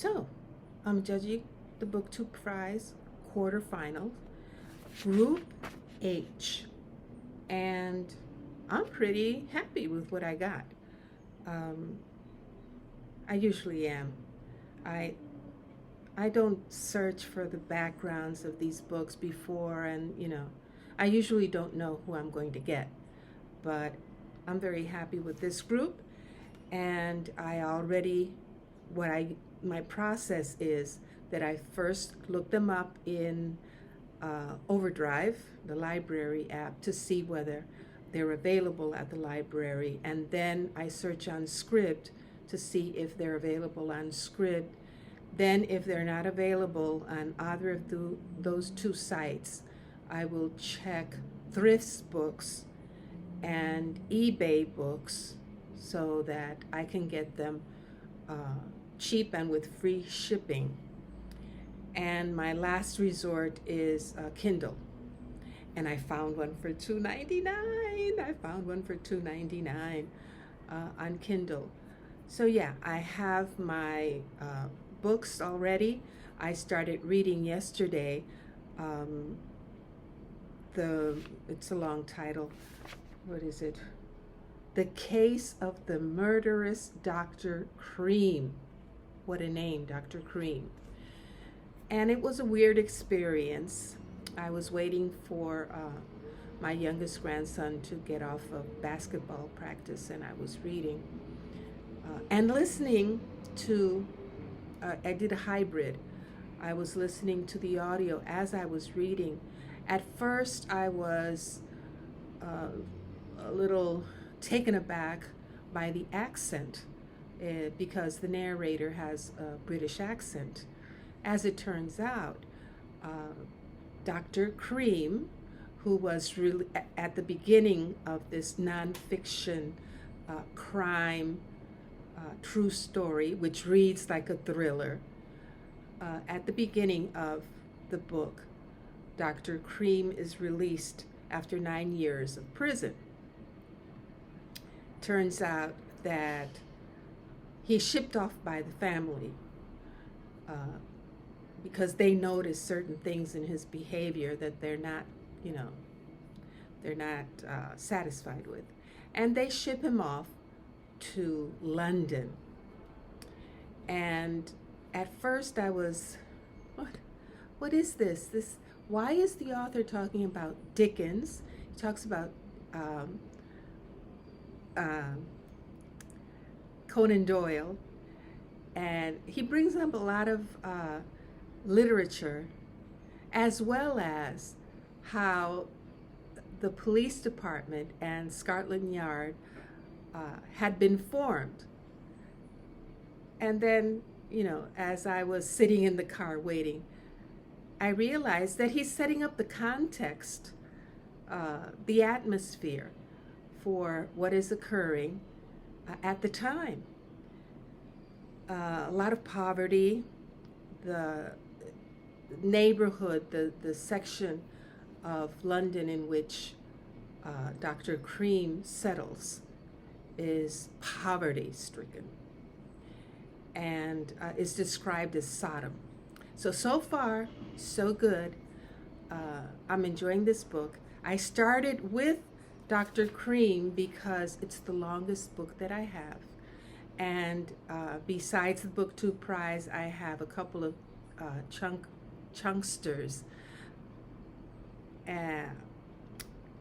So, I'm judging the Booktube Prize quarterfinals, Group H, and I'm pretty happy with what I got. Um, I usually am. I I don't search for the backgrounds of these books before, and I usually don't know who I'm going to get. But I'm very happy with this group, and I already what I my process is that I first look them up in Overdrive, the library app, to see whether they're available at the library, and then I search on Scribd to see if they're available on Scribd. Then, if they're not available on either of those two sites, I will check Thrifts Books and eBay Books so that I can get them cheap and with free shipping. And my last resort is Kindle. And I found one for $2.99. I found one for $2.99 on Kindle. So yeah, I have my books already. I started reading yesterday. Um, it's a long title. What is it? The Case of the Murderous Dr. Cream. What a name, Dr. Cream. And it was a weird experience. I was waiting for my youngest grandson to get off of basketball practice, and I was reading and listening to, I did a hybrid. I was listening to the audio as I was reading. At first, I was a little taken aback by the accent because the narrator has a British accent. As it turns out, Dr. Cream, who was really at the beginning of this nonfiction crime true story, which reads like a thriller, at the beginning of the book, Dr. Cream is released after 9 years of prison. Turns out that he's shipped off by the family because they notice certain things in his behavior that they're not satisfied with. And they ship him off to London. And at first I was, what is this? Why is the author talking about Dickens? He talks about Conan Doyle, and he brings up a lot of literature, as well as how the police department and Scotland Yard had been formed. And then, as I was sitting in the car waiting, I realized that he's setting up the context, the atmosphere for what is occurring at the time. A lot of poverty, the neighborhood, the section of London in which Dr. Cream settles is poverty stricken and is described as Sodom. So far, so good. I'm enjoying this book. I started with Dr. Cream because it's the longest book that I have. And besides the Booktube Prize, I have a couple of chunksters and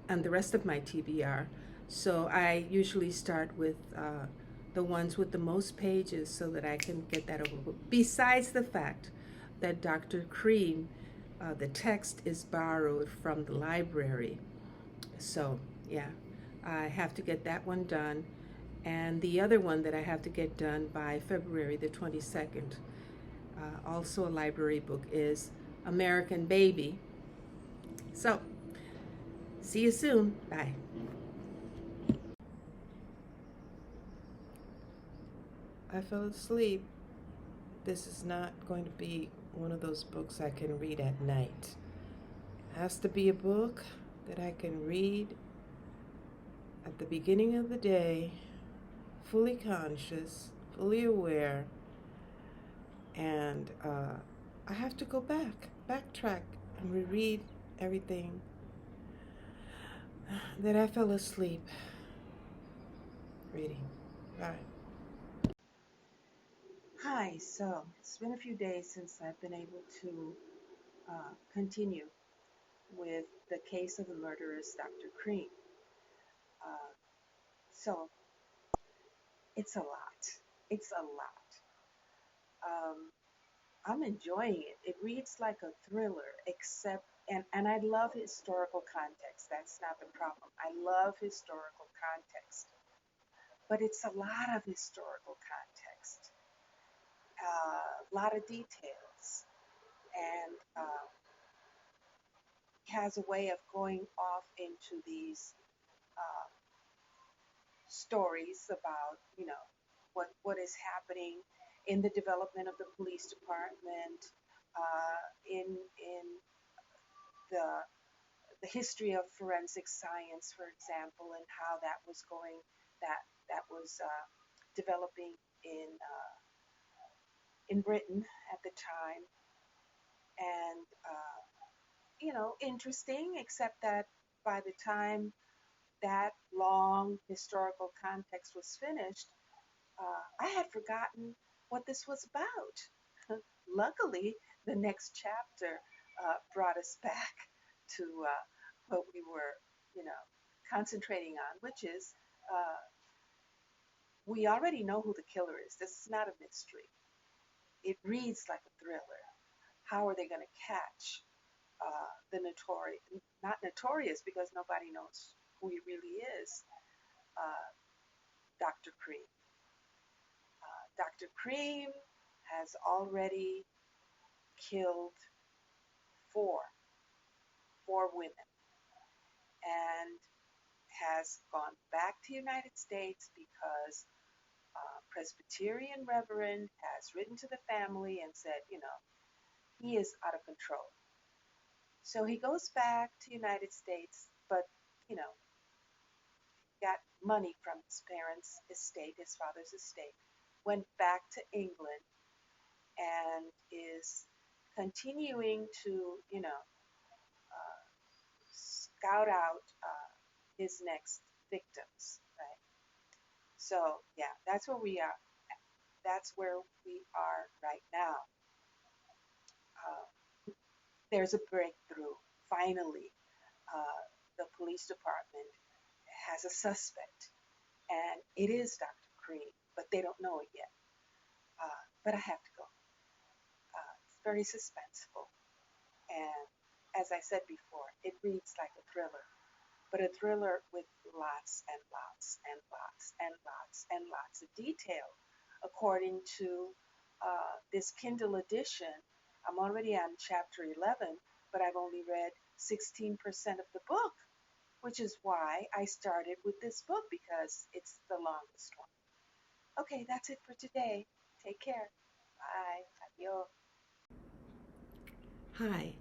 the rest of my TBR. So I usually start with the ones with the most pages so that I can get that over. Besides the fact that Dr. Cream, the text is borrowed from the library. So yeah, I have to get that one done. And the other one that I have to get done by February the 22nd, also a library book, is American Baby. So, see you soon. Bye. I fell asleep. This is not going to be one of those books I can read at night. It has to be a book that I can read at the beginning of the day, fully conscious, fully aware, And I have to go backtrack, and reread everything that I fell asleep reading. Bye. Hi, so it's been a few days since I've been able to continue with the case of the murderous Dr. Cream. Uh, so it's a lot. It's a lot. Um, I'm enjoying it. It reads like a thriller, except, and I love historical context. That's not the problem. I love historical context, but it's a lot of historical context, a lot of details, and has a way of going off into these uh, stories about, what is happening in the development of the police department, in the history of forensic science, for example, and how that was going, that was developing in Britain at the time, and interesting, except that by the time that long historical context was finished, I had forgotten what this was about. Luckily, the next chapter brought us back to what we were, concentrating on, which is we already know who the killer is. This is not a mystery. It reads like a thriller. How are they going to catch the notorious, not notorious because nobody knows who he really is, uh, Dr. Cream? Dr. Cream has already killed four, four women, and has gone back to the United States because Presbyterian reverend has written to the family and said, he is out of control. So he goes back to the United States, but, you know, got money from his parents' estate, his father's estate, went back to England, and is continuing to, uh, scout out his next victims, right? So, yeah, that's where we are. That's where we are right now. There's a breakthrough. Finally, uh, the police department has a suspect, and it is Dr. Cream, but they don't know it yet. But I have to go. It's very suspenseful, and as I said before, it reads like a thriller, but a thriller with lots and lots and lots and lots and lots of detail. According to this Kindle edition, I'm already on chapter 11, but I've only read 16% of the book, which is why I started with this book because it's the longest one. Okay, that's it for today. Take care. Bye. Adios. Hi,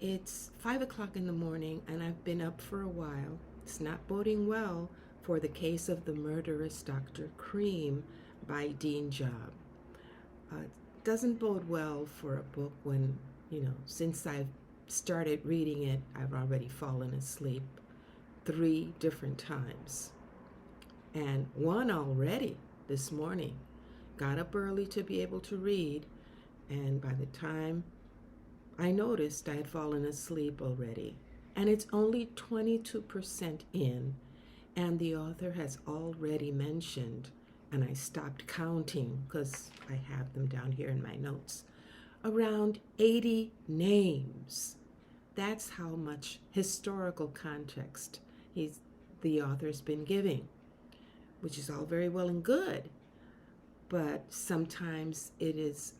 it's 5 o'clock in the morning, and I've been up for a while. It's not boding well for the case of the murderous Dr. Cream by Dean Jobb. It doesn't bode well for a book when, since I've started reading it, I've already fallen asleep 3 different times. And one already this morning. Got up early to be able to read, and by the time I noticed I had fallen asleep already. And it's only 22% in, and the author has already mentioned, and I stopped counting because I have them down here in my notes, around 80 names. That's how much historical context the author's been giving, which is all very well and good, but sometimes it is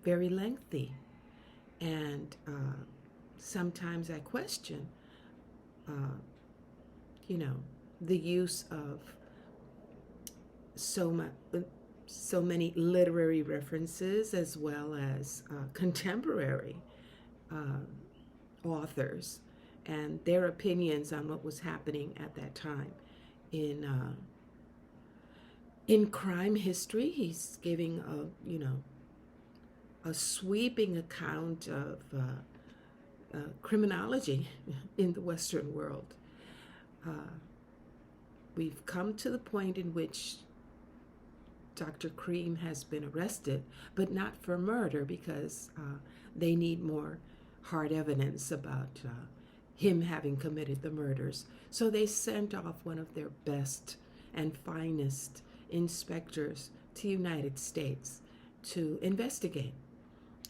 very lengthy, and sometimes I question, uh, the use of so many literary references as well as contemporary uh, authors and their opinions on what was happening at that time in crime history. He's giving a sweeping account of criminology in the Western world. We've come to the point in which Dr. Cream has been arrested, but not for murder, because they need more hard evidence about him having committed the murders. So they sent off one of their best and finest inspectors to the United States to investigate.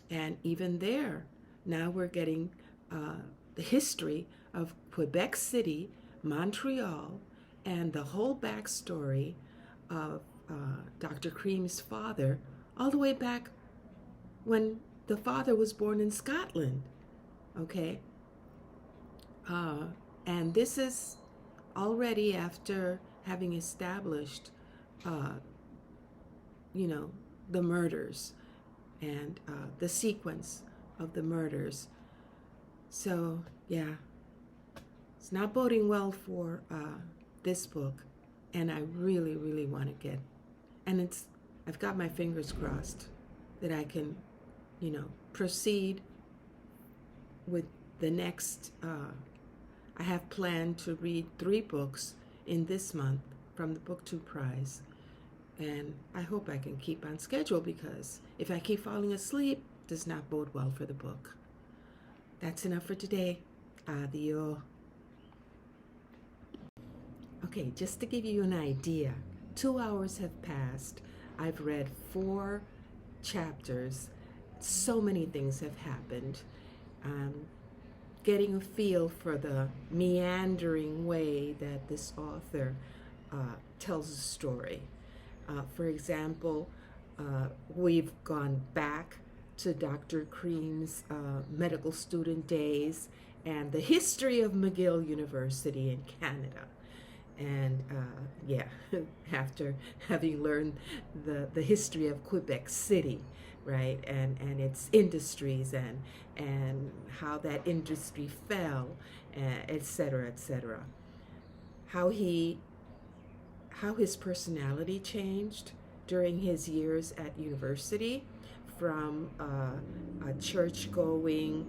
And even there, now we're getting the history of Quebec City, Montreal, and the whole backstory of Dr. Cream's father, all the way back when the father was born in Scotland. Okay? And this is already after having established, the murders and the sequence of the murders. So, yeah, it's not boding well for this book, and I really, really want to get, and I've got my fingers crossed that I can, proceed with the next. I have planned to read 3 books in this month from the Booktube Prize, and I hope I can keep on schedule, because if I keep falling asleep, it does not bode well for the book. That's enough for today. Adios. Okay, just to give you an idea, 2 hours have passed. I've read 4 chapters. So many things have happened. Getting a feel for the meandering way that this author tells a story. For example, we've gone back to Dr. Cream's medical student days and the history of McGill University in Canada. And after having learned the history of Quebec City, right, and its industries and how that industry fell, et cetera, et cetera. How his personality changed during his years at university, from a church-going,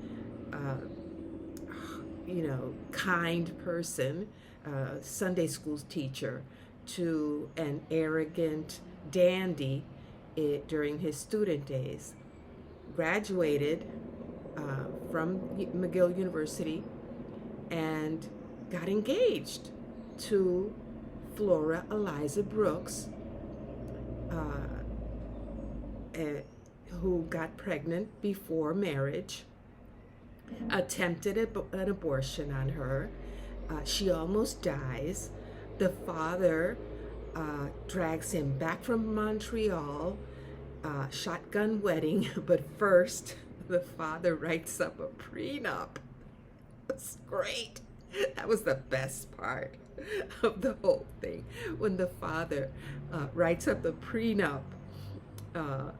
kind person, Sunday school teacher, to an arrogant dandy during his student days. Graduated from McGill University and got engaged to Flora Eliza Brooks, who got pregnant before marriage, attempted an abortion on her. She almost dies. The father drags him back from Montreal, shotgun wedding, but first the father writes up a prenup. That's great. That was the best part of the whole thing, when the father writes up the prenup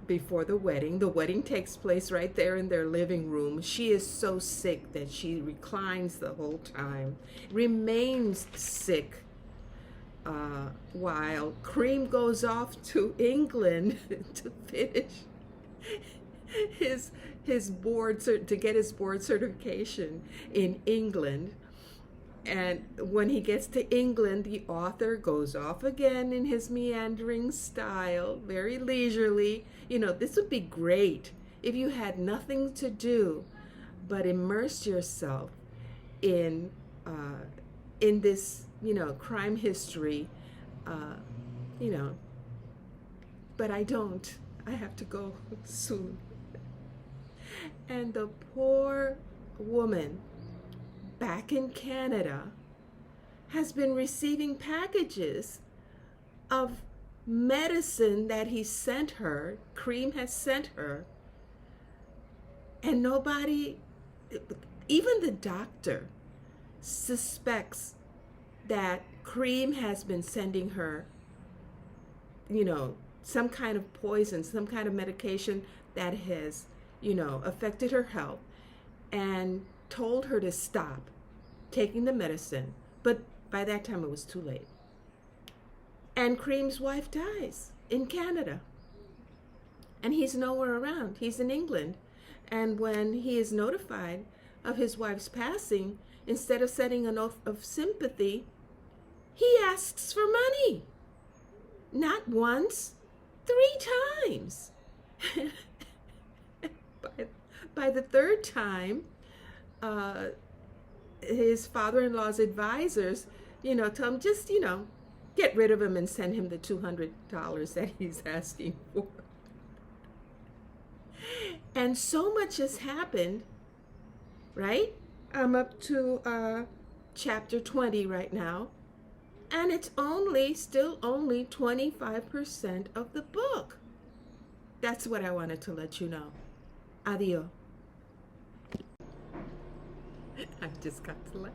before the wedding. The wedding takes place right there in their living room. She is so sick that she reclines the whole time, remains sick, while Cream goes off to England to finish his board to get his board certification in England. And when he gets to England, the author goes off again in his meandering style, very leisurely. This would be great if you had nothing to do but immerse yourself in this, crime history, but I don't. I have to go soon. And the poor woman back in Canada has been receiving packages of medicine that he sent her, Cream has sent her, and nobody, even the doctor, suspects that Cream has been sending her, some kind of poison, some kind of medication that has, affected her health, and told her to stop taking the medicine. But by that time it was too late. And Cream's wife dies in Canada. and he's nowhere around. He's in England. And when he is notified of his wife's passing, instead of setting an oath of sympathy, he asks for money. Not once, 3 times. By the third time, his father-in-law's advisors, tell him, just, get rid of him and send him the $200 that he's asking for. And so much has happened, right? I'm up to chapter 20 right now, and it's still only 25% of the book. That's what I wanted to let you know. Adios. I just got to laugh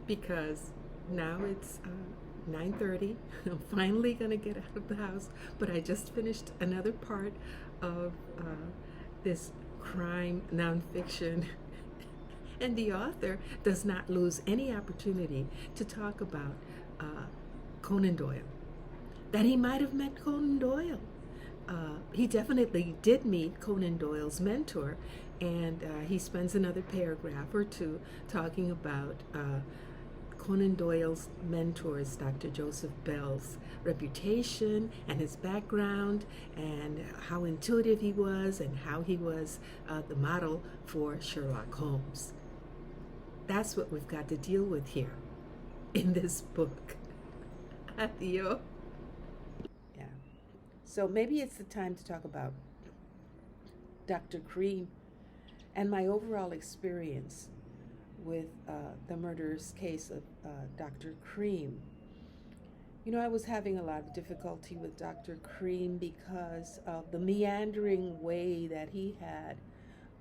because now it's 9:30. I'm finally gonna get out of the house, but I just finished another part of this crime nonfiction, and the author does not lose any opportunity to talk about Conan Doyle. That he might have met Conan Doyle. He definitely did meet Conan Doyle's mentor, and he spends another paragraph or two talking about Conan Doyle's mentors, Dr. Joseph Bell's reputation and his background, and how intuitive he was, and how he was the model for Sherlock Holmes. That's what we've got to deal with here in this book. Adios. Yeah. So maybe it's the time to talk about Dr. Cream and my overall experience with the murderous case of Dr. Cream. I was having a lot of difficulty with Dr. Cream because of the meandering way that he had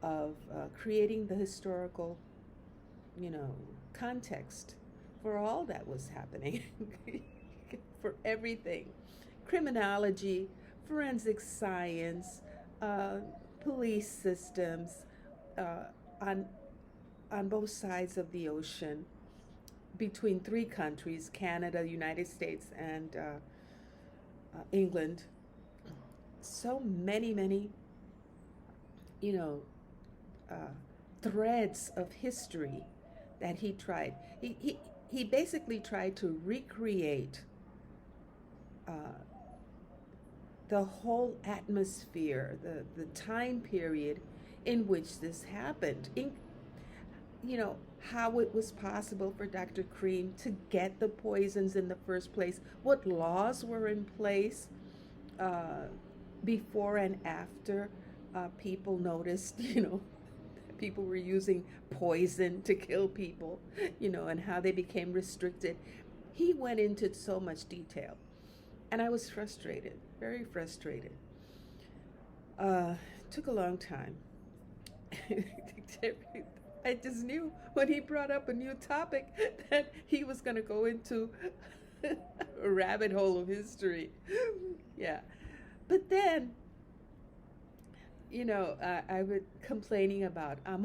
of creating the historical, context for all that was happening, for everything. Criminology, forensic science, police systems, on both sides of the ocean, between 3 countries, Canada, United States, and England. So many, threads of history that he tried. He basically tried to recreate the whole atmosphere, the time period in which this happened. How it was possible for Dr. Cream to get the poisons in the first place, what laws were in place before and after people noticed, people were using poison to kill people, and how they became restricted. He went into so much detail, and I was frustrated, very frustrated. Took a long time. I just knew when he brought up a new topic that he was going to go into a rabbit hole of history. Yeah. But then, I was complaining about, I'm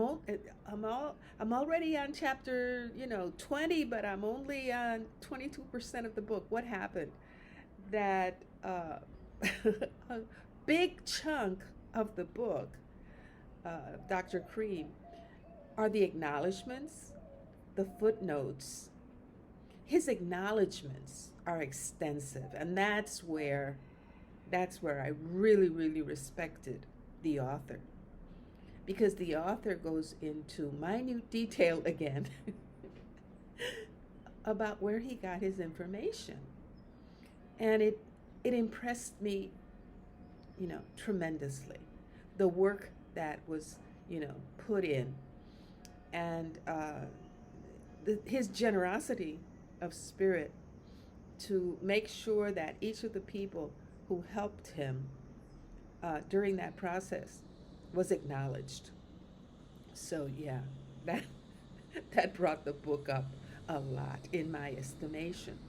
already on chapter, 20, but I'm only on 22% of the book. What happened? That a big chunk of the book, Dr. Cream, are the acknowledgments, the footnotes. His acknowledgments are extensive, and that's where I really, really respected the author, because the author goes into minute detail again about where he got his information, and it impressed me, tremendously, the work that was, put in. And his generosity of spirit to make sure that each of the people who helped him during that process was acknowledged. So yeah, that brought the book up a lot in my estimation.